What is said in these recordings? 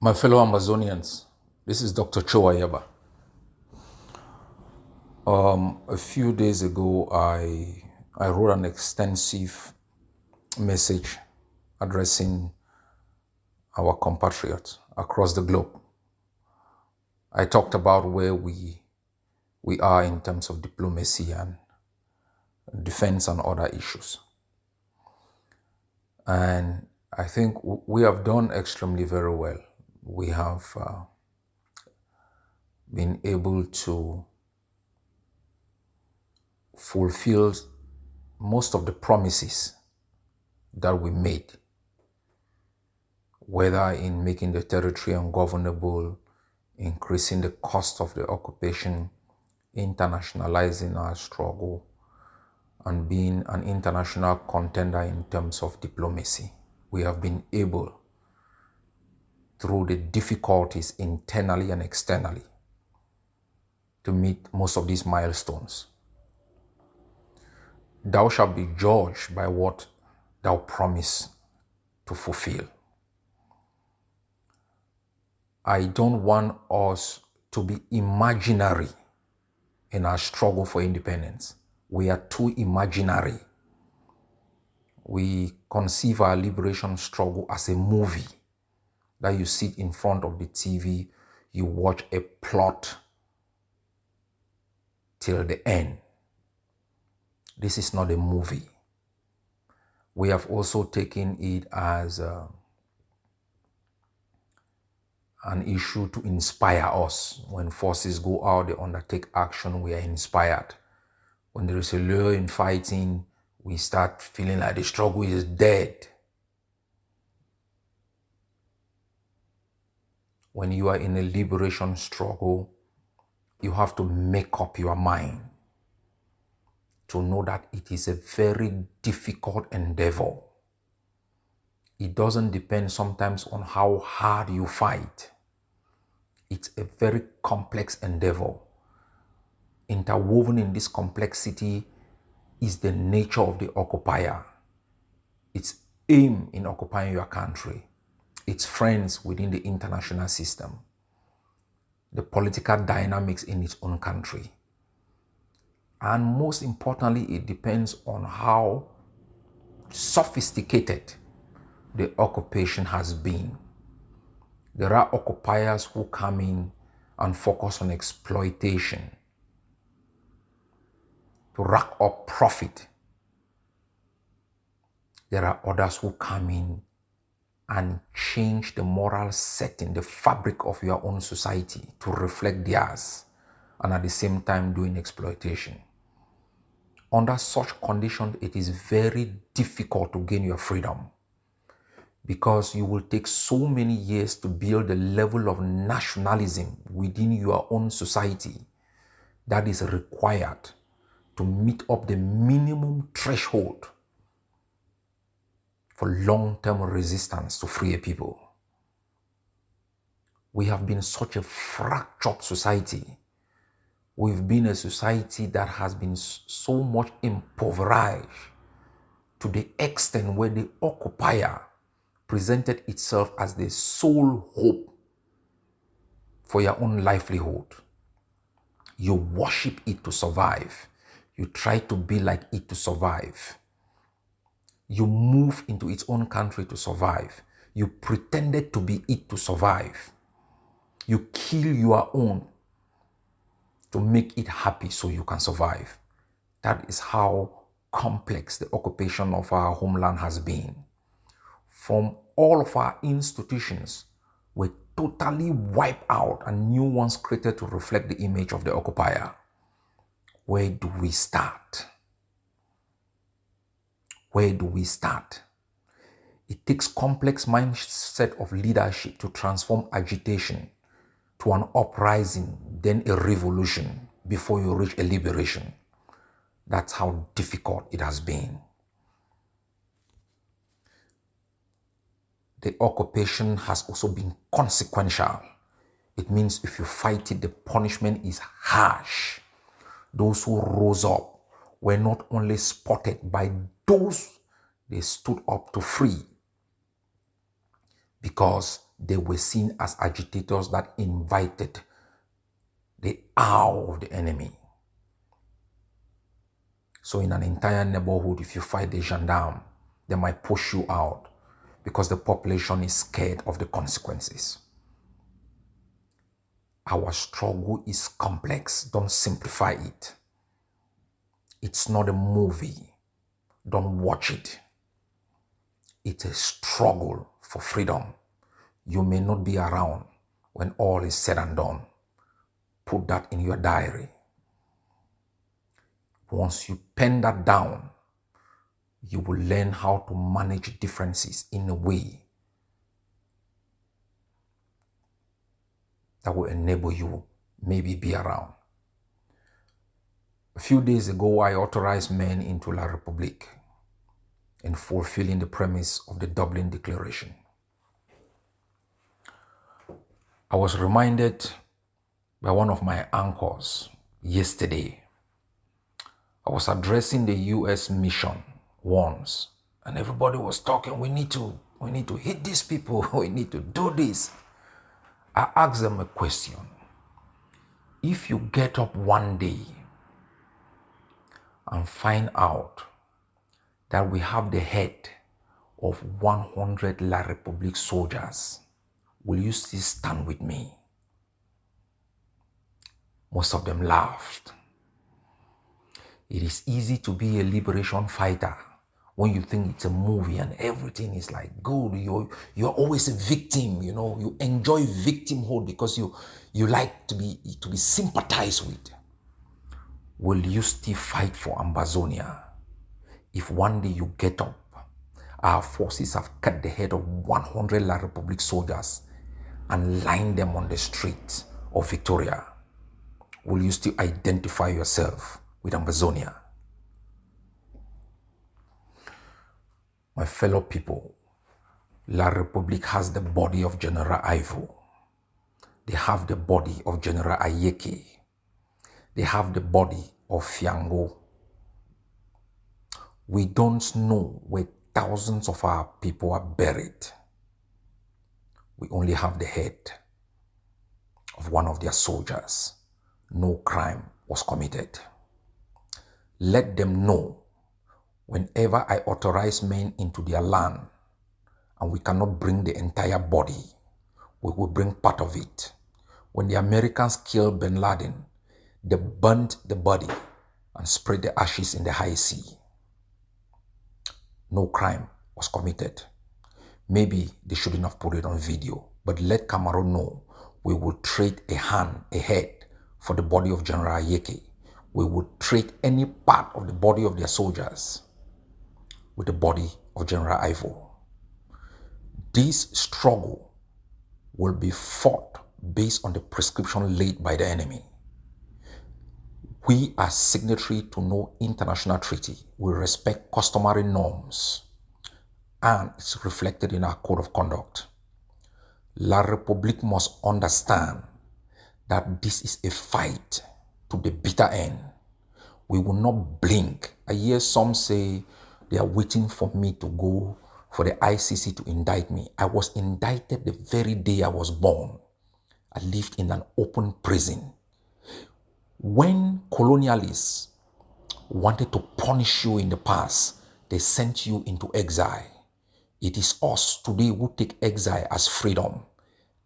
My fellow Ambazonians, this is Dr. Ayaba. A few days ago, I wrote an extensive message addressing our compatriots across the globe. I talked about where we are in terms of diplomacy and defense and other issues. And I think we have done extremely very well. We have been able to fulfill most of the promises that we made, whether in making the territory ungovernable, increasing the cost of the occupation, internationalizing our struggle, and being an international contender in terms of diplomacy. We have been able, through the difficulties internally and externally, to meet most of these milestones. Thou shalt be judged by what thou promise to fulfill. I don't want us to be imaginary in our struggle for independence. We are too imaginary. We conceive our liberation struggle as a movie that you sit in front of the TV, you watch a plot till the end. This is not a movie. We have also taken it as an issue to inspire us. When forces go out, they undertake action, we are inspired. When there is a lull in fighting, we start feeling like the struggle is dead. When you are in a liberation struggle, you have to make up your mind to know that it is a very difficult endeavor. It doesn't depend sometimes on how hard you fight. It's a very complex endeavor. Interwoven in this complexity is the nature of the occupier, its aim in occupying your country, its friends within the international system, the political dynamics in its own country. And most importantly, it depends on how sophisticated the occupation has been. There are occupiers who come in and focus on exploitation to rack up profit. There are others who come in and change the moral setting, the fabric of your own society to reflect theirs, and at the same time doing exploitation. Under such conditions, it is very difficult to gain your freedom, because you will take so many years to build the level of nationalism within your own society that is required to meet up the minimum threshold for long-term resistance to free a people. We have been such a fractured society. We've been a society that has been so much impoverished to the extent where the occupier presented itself as the sole hope for your own livelihood. You worship it to survive. You try to be like it to survive. You move into its own country to survive. You pretended to be it to survive. You kill your own to make it happy so you can survive. That is how complex the occupation of our homeland has been. From all of our institutions were totally wiped out and new ones created to reflect the image of the occupier. Where do we start? Where do we start? It takes complex mindset of leadership to transform agitation to an uprising, then a revolution before you reach a liberation. That's how difficult it has been. The occupation has also been consequential. It means if you fight it, the punishment is harsh. Those who rose up were not only spotted by those they stood up to free, because they were seen as agitators that invited the ire of the enemy. So in an entire neighborhood, if you fight the gendarme, they might push you out because the population is scared of the consequences. Our struggle is complex. Don't simplify it. It's not a movie. Don't watch it. It's a struggle for freedom. You may not be around when all is said and done. Put that in your diary. Once you pen that down, you will learn how to manage differences in a way that will enable you maybe be around. A few days ago, I authorized men into La République in fulfilling the premise of the Dublin Declaration. I was reminded by one of my anchors yesterday. I was addressing the US mission once, and everybody was talking, we need to hit these people, we need to do this. I asked them a question. If you get up one day and find out that we have the head of 100 La République soldiers, will you still stand with me? Most of them laughed. It is easy to be a liberation fighter when you think it's a movie and everything is like good. You're always a victim, you enjoy victimhood because you like to be sympathized with. Will you still fight for Ambazonia if one day you get up, our forces have cut the head of 100 La République soldiers and lined them on the streets of Victoria? Will you still identify yourself with Ambazonia? My fellow people, La République has the body of General Ivo. They have the body of General Ayeke. They have the body of Fiango. We don't know where thousands of our people are buried. We only have the head of one of their soldiers. No crime was committed. Let them know, whenever I authorize men into their land and we cannot bring the entire body, we will bring part of it. When the Americans killed bin Laden, they burnt the body and spread the ashes in the high sea. No crime was committed. Maybe they shouldn't have put it on video, but let Cameroon know we will trade a head for the body of General Ayeke. We will trade any part of the body of their soldiers with the body of General Ivo. This struggle will be fought based on the prescription laid by the enemy. We are signatory to no international treaty. We respect customary norms, and it's reflected in our code of conduct. La République must understand that this is a fight to the bitter end. We will not blink. I hear some say they are waiting for me to go for the ICC to indict me. I was indicted the very day I was born. I lived in an open prison. When colonialists wanted to punish you in the past, they sent you into exile. It is us today who take exile as freedom.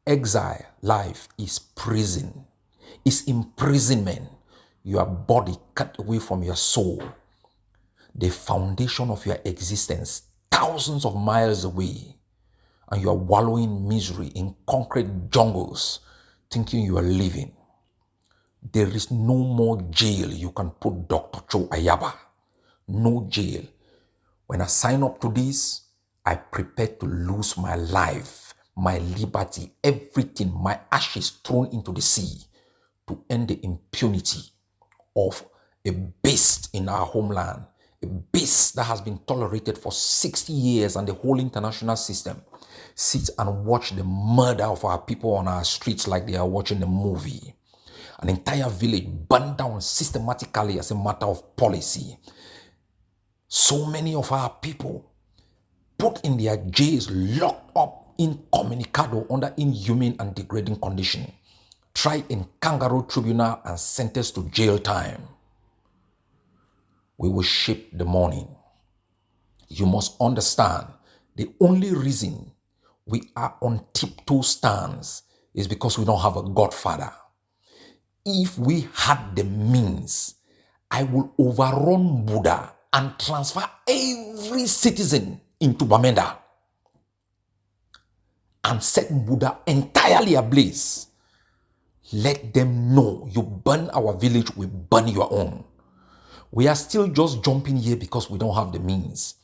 Exile life is prison. It's imprisonment. Your body cut away from your soul. The foundation of your existence, thousands of miles away. And you are wallowing in misery in concrete jungles, thinking you are living. There is no more jail you can put Dr. Cho Ayaba. No jail. When I sign up to this, I prepare to lose my life, my liberty, everything, my ashes thrown into the sea to end the impunity of a beast in our homeland, a beast that has been tolerated for 60 years, and the whole international system sits and watch the murder of our people on our streets like they are watching a movie. An entire village burned down systematically as a matter of policy. So many of our people put in their jails, locked up incommunicado under inhuman and degrading condition, tried in kangaroo tribunal and sentenced to jail time. We will shape the morning. You must understand the only reason we are on tiptoe stands is because we don't have a godfather. If we had the means, I will overrun Buddha and transfer every citizen into Bamenda and set Buddha entirely ablaze. Let them know you burn our village, we burn your own. We are still just jumping here because we don't have the means,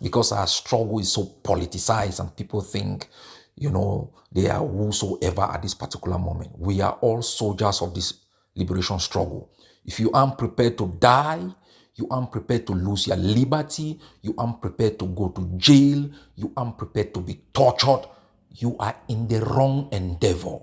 because our struggle is so politicized and people think, they are whosoever at this particular moment. We are all soldiers of this liberation struggle. If you aren't prepared to die, you aren't prepared to lose your liberty, you aren't prepared to go to jail, you aren't prepared to be tortured, you are in the wrong endeavor.